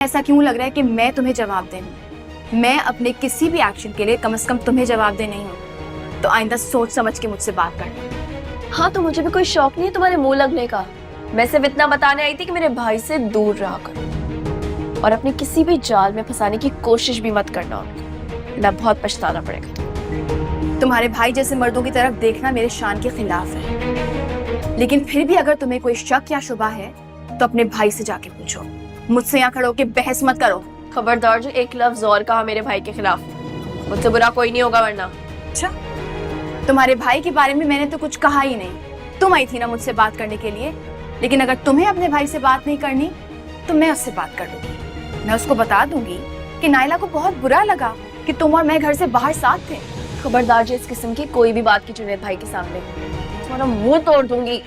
ऐसा क्यों लग रहा है कि मैं तुम्हें जवाब दूं? मैं अपने किसी भी एक्शन के लिए कम से कम तुम्हें जवाब दे नहीं हूँ। तो आइंदा सोच समझ के मुझसे बात करना। हाँ, तो मुझे भी कोई शौक नहीं है तुम्हारे मुंह लगने का। मैं सिर्फ इतना बताने आई थी कि मेरे भाई से दूर रहा करो और अपने किसी भी जाल में फंसाने की कोशिश भी मत करना उनको, ना बहुत पछताना पड़ेगा। तुम्हारे भाई जैसे मर्दों की तरफ देखना मेरे शान के खिलाफ है, लेकिन फिर भी अगर तुम्हें कोई शक या शुबा है तो अपने भाई से जाके पूछो। मुझसे यहाँ खड़े होकर बहस मत करो। खबरदार, जो एक लफ्ज और कहा मेरे भाई के खिलाफ, मुझसे बुरा कोई नहीं होगा वरना। अच्छा, तुम्हारे भाई के बारे में मैंने तो कुछ कहा ही नहीं। तुम आई थी ना मुझसे बात करने के लिए, लेकिन अगर तुम्हें अपने भाई से बात नहीं करनी तो मैं उससे बात कर लूंगी। मैं उसको बता दूंगी कि नायला को बहुत बुरा लगा कि तुम और मैं घर से बाहर साथ थे। खबरदार, जो इस किस्म की कोई भी बात की जुनैद भाई के सामने, तुम्हारा मुंह तोड़ दूंगी।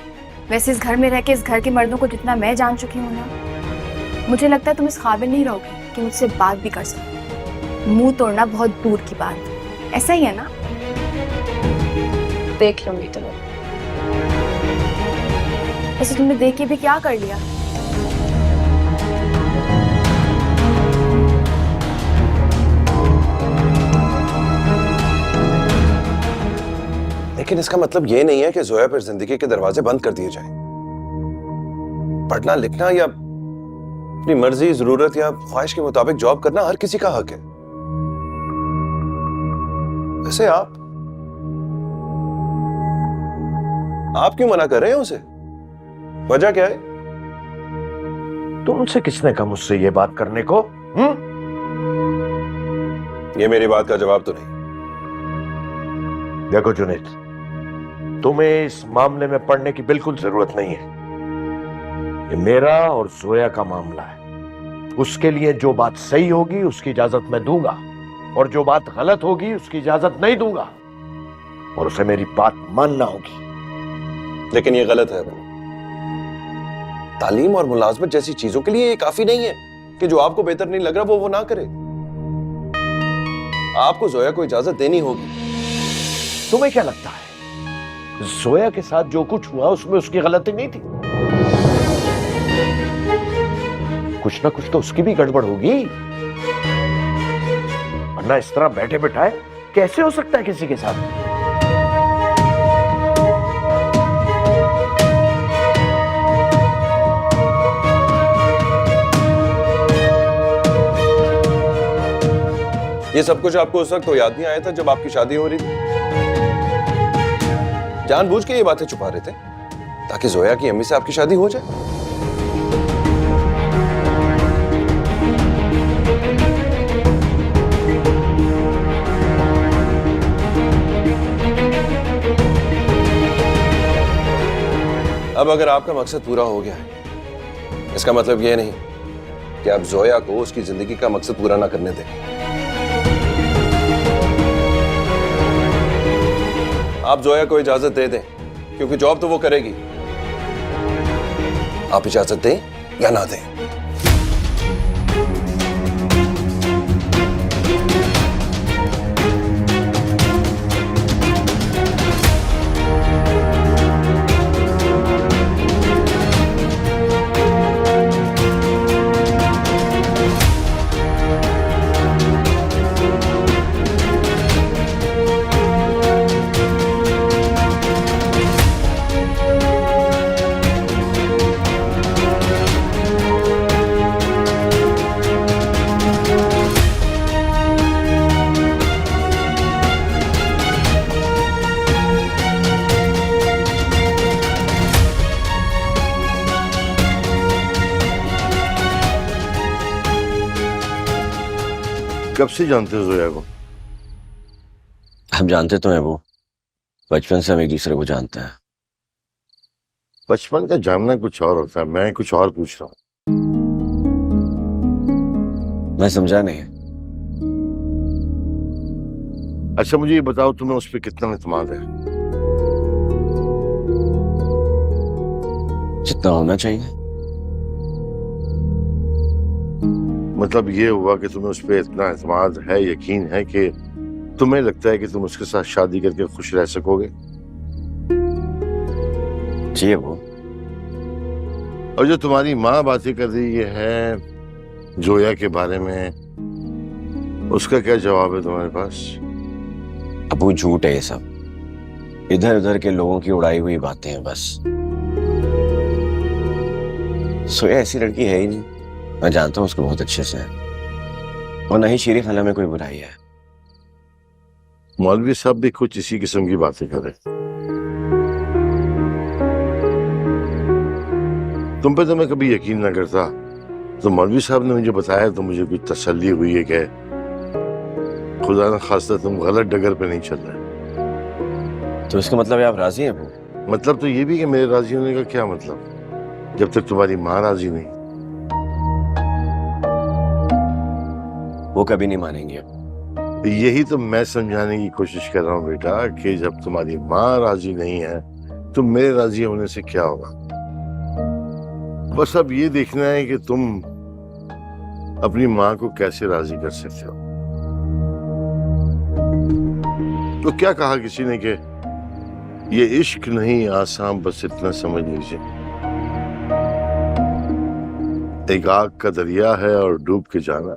वैसे इस घर में रह के इस घर के मर्दों को जितना मैं जान चुकी हूँ ना, मुझे लगता है तुम इस काबिल नहीं रहोगे कि मुझसे बात भी कर सको। मुंह तोड़ना बहुत दूर की बात, ऐसा ही है ना? देख लूंगी तुम्हें। वैसे तुमने देख के भी क्या कर लिया? लेकिन इसका मतलब ये नहीं है कि जोया पर जिंदगी के दरवाजे बंद कर दिए जाएं। पढ़ना लिखना या अपनी मर्जी, जरूरत या ख्वाहिश के मुताबिक जॉब करना हर किसी का हक है। वैसे आप क्यों मना कर रहे हैं उसे? वजह क्या है? तुमसे किसने कहा मुझसे ये बात करने को? ये मेरी बात का जवाब तो नहीं। देखो जुनैद, तुम्हें इस मामले में पढ़ने की बिल्कुल जरूरत नहीं है। ये मेरा और जोया का मामला है। उसके लिए जो बात सही होगी उसकी इजाजत मैं दूंगा, और जो बात गलत होगी उसकी इजाजत नहीं दूंगा, और उसे मेरी बात मानना होगी। लेकिन ये गलत है। तालीम और मुलाजमत जैसी चीजों के लिए ये काफी नहीं है कि जो आपको बेहतर नहीं लग रहा वो ना करे। आपको जोया को इजाजत देनी होगी। तुम्हें क्या लगता है जोया के साथ जो कुछ हुआ उसमें उसकी गलती नहीं थी? कुछ ना कुछ तो उसकी भी गड़बड़ होगी, वरना इस तरह बैठे बैठाए कैसे हो सकता है किसी के साथ? ये सब कुछ आपको उस वक्त तो याद नहीं आया था जब आपकी शादी हो रही थी? जानबूझ के ये बातें छुपा रहे थे ताकि जोया की अम्मी से आपकी शादी हो जाए। अब अगर आपका मकसद पूरा हो गया है, इसका मतलब यह नहीं कि आप जोया को उसकी जिंदगी का मकसद पूरा ना करने दें। आप जोया को इजाजत दे दें, क्योंकि जॉब तो वो करेगी। आप इजाजत दें या ना दें। कब से जानते हो जोया को? हम जानते तो हैं वो, बचपन से हम एक दूसरे को जानते हैं। बचपन का जानना कुछ और होता है, मैं कुछ और पूछ रहा हूँ। मैं समझा नहीं। अच्छा मुझे ये बताओ, तुम्हें उस पर कितना एतमाद है? जितना होना चाहिए। मतलब ये हुआ कि तुम्हें उस पर इतना एतमाद है, यकीन है कि तुम्हें लगता है कि तुम उसके साथ शादी करके खुश रह सकोगे? जी वो। और जो तुम्हारी माँ बातें कर रही है जोया के बारे में उसका क्या जवाब है तुम्हारे पास? अबू झूठ है ये सब, इधर उधर के लोगों की उड़ाई हुई बातें हैं बस। सोया ऐसी लड़की है ही नहीं, मैं जानता हूँ उसको बहुत अच्छे से, और ना ही शीरी खाना में कोई बुराई है। मौलवी साहब भी कुछ इसी किस्म की बातें कर रहे। तुम पे तो मैं कभी यकीन ना करता, तो मौलवी साहब ने मुझे बताया तो मुझे कुछ तसल्ली हुई है कि खुदा न खास्ता तुम गलत डगर पे नहीं चल रहे। तो इसका मतलब है आप राजी हैं अबू? मतलब तो ये भी कि मेरे राजी होने का क्या मतलब, जब तक तुम्हारी माँ राजी नहीं। वो कभी नहीं मानेंगे अब। यही तो मैं समझाने की कोशिश कर रहा हूँ बेटा, कि जब तुम्हारी माँ राजी नहीं है तो मेरे राजी होने से क्या होगा। बस अब ये देखना है कि तुम अपनी माँ को कैसे राजी कर सकते हो। तो क्या कहा किसी ने कि ये इश्क नहीं आसान, बस इतना समझ लीजिए, एक आग का दरिया है और डूब के जाना।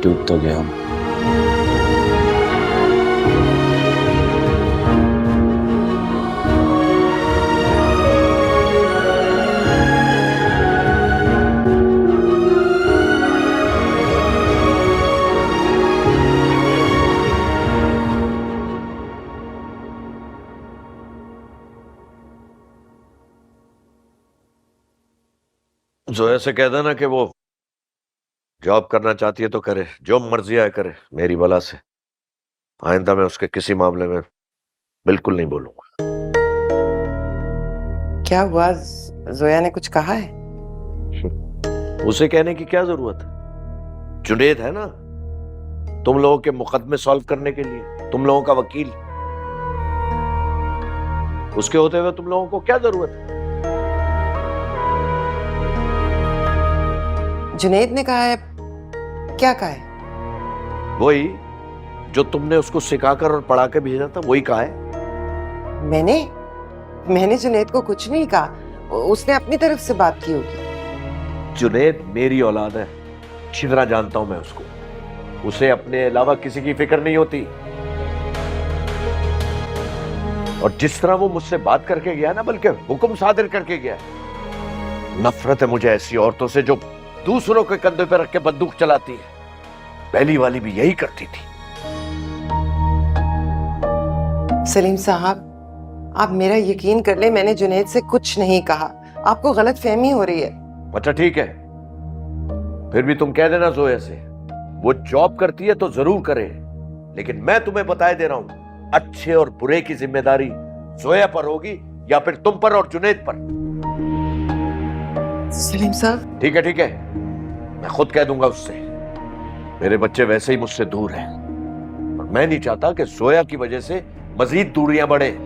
डूब तो गया हूं। जोया से कह देना कि वो जॉब करना चाहती है तो करे, जो मर्जी आए करे, मेरी भला से। आइंदा मैं उसके किसी मामले में बिल्कुल नहीं बोलूंगा। क्या हुआ? जोया ने कुछ कहा है? उसे कहने की क्या जरूरत है? जुनेद है ना तुम लोगों के मुकदमे सॉल्व करने के लिए, तुम लोगों का वकील। उसके होते हुए तुम लोगों को क्या जरूरत है? जुनेद ने कहा है? क्या कहा है? वही जो तुमने उसको सिखाकर और पढ़ा के भेजा था, वही कहा है। मैंने जुनेद को कुछ नहीं कहा, उसने अपनी तरफ से बात की होगी। जुनेद मेरी औलाद है, अच्छी तरह जानता हूं मैं उसको। उसे अपने अलावा किसी की फिक्र नहीं होती। और जिस तरह वो मुझसे बात करके गया ना, बल्कि हुक्म सादिर करके गया। नफरत है मुझे ऐसी औरतों से जो दूसरों के कंधे पर रख के बंदूक चलाती है। पहली वाली भी यही करती थी। सलीम साहब, आप मेरा यकीन कर ले, मैंने जुनेद से कुछ नहीं कहा। आपको गलत फहमी हो रही है। अच्छा ठीक है, फिर भी तुम कह देना जोया से, वो जॉब करती है तो जरूर करे, लेकिन मैं तुम्हें बताए दे रहा हूं, अच्छे और बुरे की जिम्मेदारी जोया पर होगी या फिर तुम पर और जुनेद पर। सलीम साहब। ठीक है, मैं खुद कह दूंगा उससे। मेरे बच्चे वैसे ही मुझसे दूर हैं और मैं नहीं चाहता कि जोया की वजह से मजीद दूरियां बढ़े।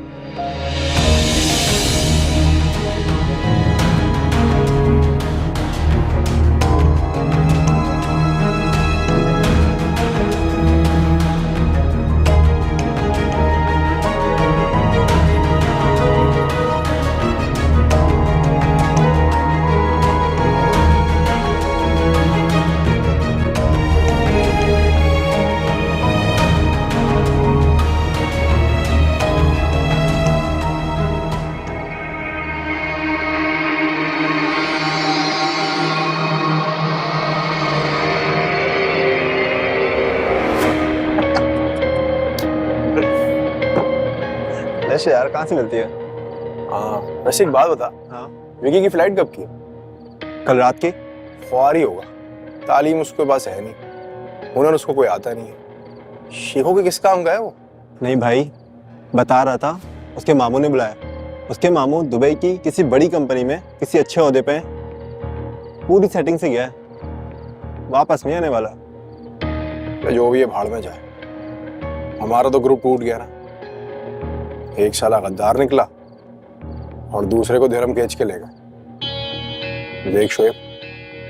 वैसे यार कहाँ से मिलती है? हाँ वैसे एक बात बता। हाँ। विकी की फ्लाइट कब की? कल रात की। ख्वार ही होगा, तालीम उसके पास है नहीं, हुनर उसको कोई आता नहीं है। शेखों के किस काम का है वो? नहीं भाई, बता रहा था, उसके मामू ने बुलाया। उसके मामू दुबई की किसी बड़ी कंपनी में किसी अच्छे ओहदे पे हैं। पूरी सेटिंग से गया है, वापस नहीं आने वाला। या जो भी है भाड़ में जाए। हमारा तो ग्रुप टूट गया ना, एक साला गद्दार निकला और दूसरे को धर्म खींच के ले गए। देख शोएब,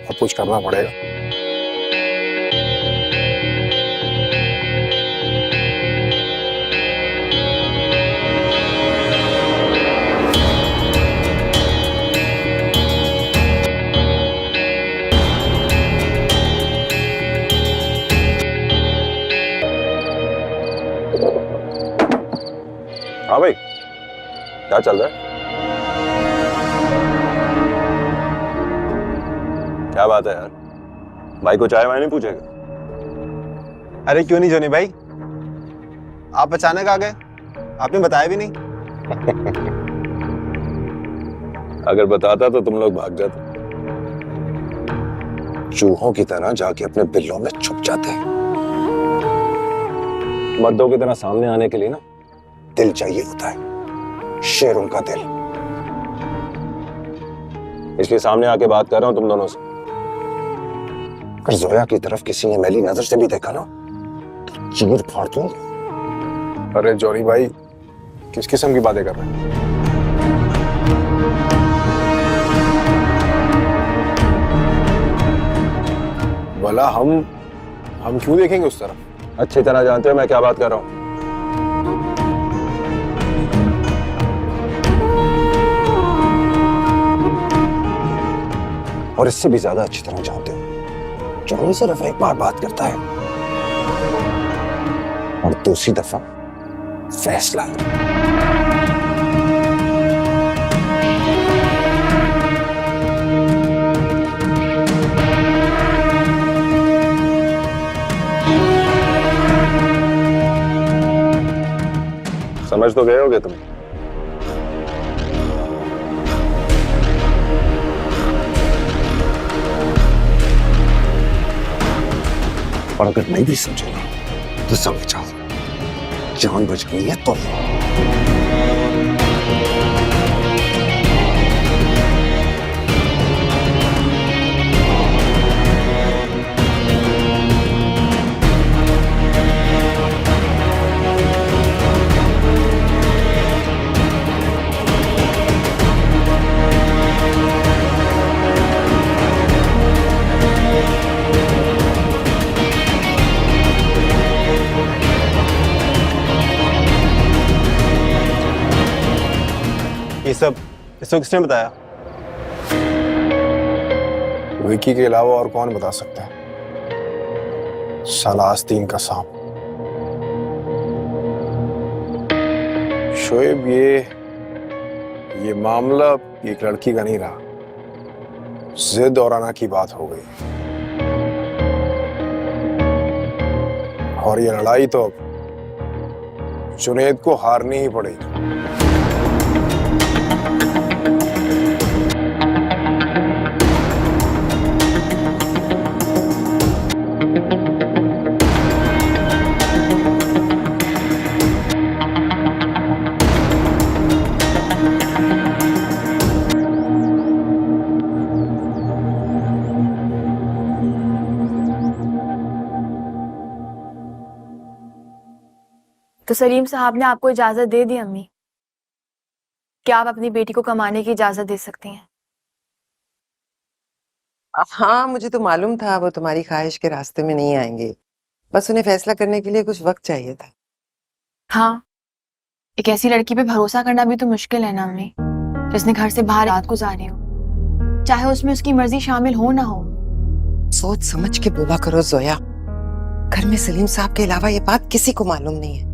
अब कुछ करना पड़ेगा। क्या चल रहा है? क्या बात है यार, भाई को चाय वाय नहीं पूछेगा? अरे क्यों नहीं जोनी भाई, आप अचानक आ गए, आपने बताया भी नहीं। अगर बताता तो तुम लोग भाग जाते, चूहों की तरह जाके अपने बिल्लों में छुप जाते हैं। मर्दों की तरह सामने आने के लिए ना दिल चाहिए होता है, शेरों का दिल। इसलिए सामने आके बात कर रहा हूं तुम दोनों से। अगर जोया की तरफ किसी ने मैली नजर से भी देखा ना तो चीर फाड़ दूंगा। अरे जॉनी भाई, किस किस्म की बातें कर रहे हैं? भला हम क्यों देखेंगे उस तरफ? अच्छी तरह जानते हो मैं क्या बात कर रहा हूं। और इससे भी ज्यादा अच्छी तरह जानते हो जॉनी सिर्फ एक बार बात करता है और दूसरी दफा फैसला। समझ तो गए होगे तुम। और अगर नहीं भी समझेगा तो समझ जाओ, जान बच गई है तो। ये सब इसको किसने बताया? विकी के अलावा और कौन बता सकता है? साला आस्तीन का सांप। शोएब, ये मामला एक लड़की का नहीं रहा, जिद और अना की बात हो गई। और ये लड़ाई तो जुनैद को हारनी ही पड़ेगी। तो सलीम साहब ने आपको इजाजत दे दी अम्मी? क्या आप अपनी बेटी को कमाने की इजाजत दे सकती हैं? हाँ, मुझे तो मालूम था वो तुम्हारी ख्वाहिश के रास्ते में नहीं आएंगे, बस उन्हें फैसला करने के लिए कुछ वक्त चाहिए था। हाँ, एक ऐसी लड़की पे भरोसा करना भी तो मुश्किल है ना अम्मी, जिसने घर से बाहर रात गुजारी हो, चाहे उसमें उसकी मर्जी शामिल हो ना हो। सोच समझ के बोला करो जोया, घर में सलीम साहब के अलावा ये बात किसी को मालूम नहीं है।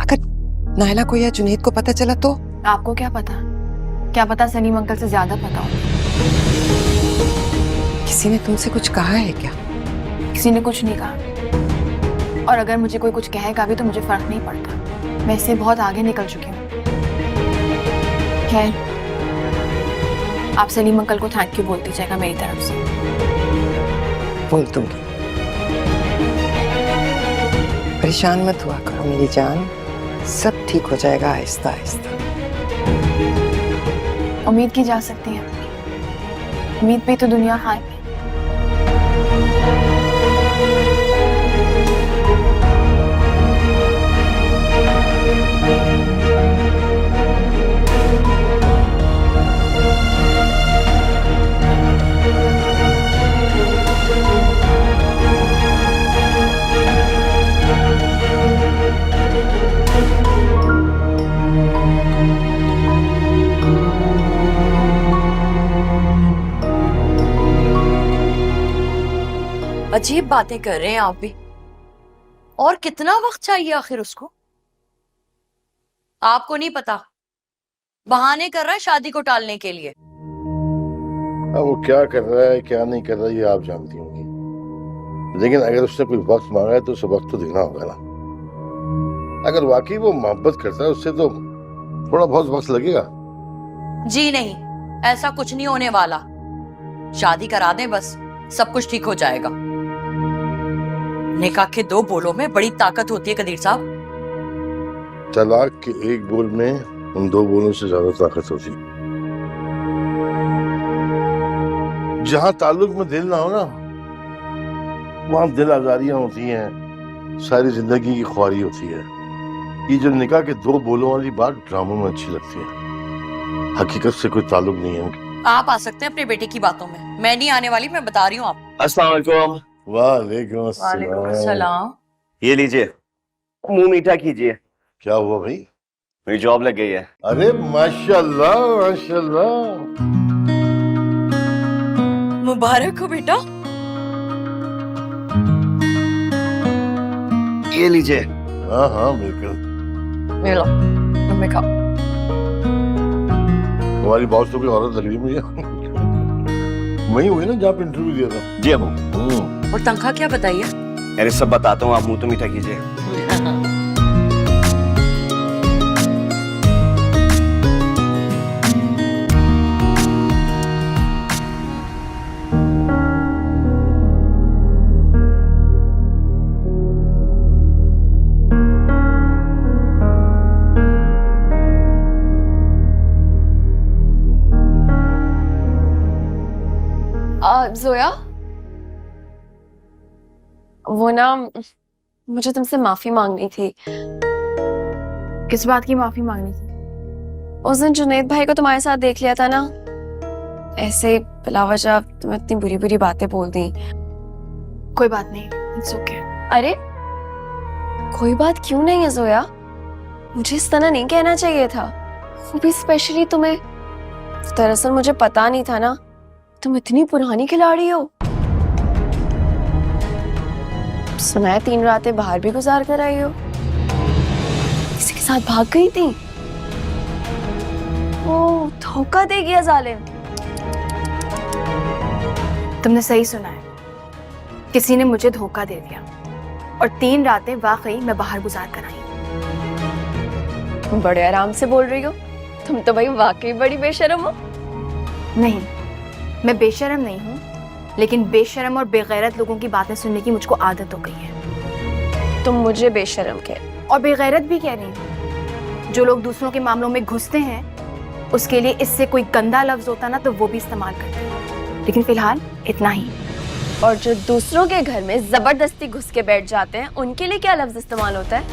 अगर नायला को या जुनैद को पता चला तो? आपको क्या पता, क्या पता सलीम अंकल से ज्यादा पता हो। किसी ने तुमसे कुछ कहा है क्या? किसी ने कुछ नहीं कहा, और अगर मुझे कोई कुछ कहेगा भी तो मुझे फर्क नहीं पड़ता, मैं इससे बहुत आगे निकल चुकी हूँ। खैर, आप सलीम अंकल को थैंक यू बोल दीजिएगा मेरी तरफ से। बोल दूंगी। परेशान मत हुआ करो मेरी जान, सब ठीक हो जाएगा आहिस्ता आहिस्ता। उम्मीद की जा सकती है, उम्मीद पे तो दुनिया हाय है। अजीब बातें कर रहे हैं आप भी। और कितना वक्त चाहिए आखिर उसको? आपको नहीं पता, बहाने कर रहा है शादी को टालने के लिए। अब वो क्या कर रहा है क्या नहीं कर रहा है ये आप जानती होंगी, लेकिन अगर उसने कोई वक्त मांगा है तो उसे वक्त तो देना होगा ना। अगर वाकई वो मोहब्बत करता है उससे तो थोड़ा बहुत वक्त लगेगा। जी नहीं, ऐसा कुछ नहीं होने वाला। शादी करा दें बस, सब कुछ ठीक हो जाएगा। निकाह के 2 बोलों में बड़ी ताकत होती है कदीर साहब। तलाक के 1 बोल में उन 2 बोलों से ज्यादा ताकत होती है। जहां ताल्लुक में दिल ना हो ना, वहां दिल आजारियां होती हैं, सारी जिंदगी की ख्वारी होती है। ये जो निकाह के 2 बोलों वाली बात ड्रामों में अच्छी लगती है, हकीकत से कोई ताल्लुक नहीं है उनकी। आप आ सकते हैं अपने बेटे की बातों में, मैं नहीं आने वाली, मैं बता रही हूँ आप। अस्सलाम वालेकुम। वालेकुम अस्सलाम। सलाम। ये लीजिए, मुंह मीठा कीजिए। क्या हुआ भाई? मेरी जॉब लग गई है। अरे माशाल्लाह माशाल्लाह। मुबारक हो बेटा। ये लीजिए। हाँ हाँ बिल्कुल। मिलो, मम्मी खाओ। तुम्हारी बॉस तो कोई औरत लग रही मुझे। वही हुई ना जहाँ पे इंटरव्यू दिया था। जी अबू। और तनख्वाह क्या बताइए? अरे सब बताता हूँ, आप मुंह तो मीठा कीजिए। जोया, वो ना मुझे तुमसे माफी मांगनी थी। किस बात की माफी मांगनी थी? उस दिन जुनैद भाई को तुम्हारे साथ देख लिया था ना, ऐसे बिला वजह तुम्हें इतनी बुरी बुरी बातें बोल दी। कोई बात नहीं, इट्स ओके। अरे कोई बात क्यों नहीं है जोया, मुझे इस तरह नहीं कहना चाहिए था, वो भी स्पेशली तुम्हें। दरअसल मुझे पता नहीं था ना तुम इतनी पुरानी खिलाड़ी हो। सुना है 3 रातें बाहर भी गुजार कर आई हो, किसी के साथ भाग गई थी। ओ, धोखा दे गया जालिम। तुमने सही सुना है, किसी ने मुझे धोखा दे दिया और 3 रातें वाकई मैं बाहर गुजार कर आई। तुम बड़े आराम से बोल रही हो, तुम तो भाई वाकई बड़ी बेशर्म हो। नहीं, मैं बेशर्म नहीं हूँ, लेकिन बेशर्म और बेगैरत लोगों की बातें सुनने की मुझको आदत हो गई है। तुम मुझे बेशर्म कह और बेगैरत भी कह रही हूँ। जो लोग दूसरों के मामलों में घुसते हैं, उसके लिए इससे कोई गंदा लफ्ज होता ना तो वो भी इस्तेमाल करते हैं, लेकिन फिलहाल इतना ही। और जो दूसरों के घर में जबरदस्ती घुस के बैठ जाते हैं, उनके लिए क्या लफ्ज इस्तेमाल होता है?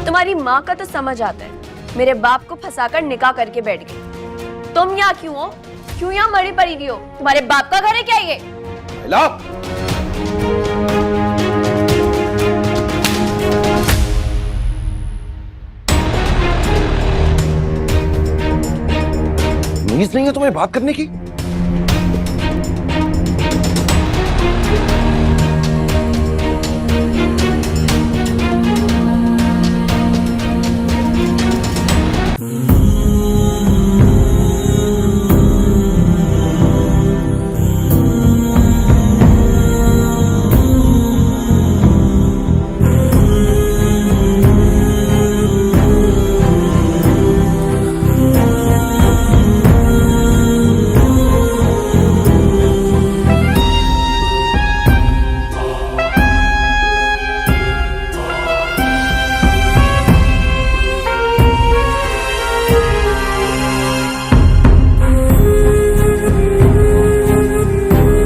तुम्हारी माँ का तो समझ आता है, मेरे बाप को फंसाकर निकाह करके बैठ गई। तुम यहाँ क्यों हो? क्यों यहाँ मरी पड़ी हुई हो? तुम्हारे बाप का घर है क्या ये? मीज नहीं है तुम्हें बात करने की?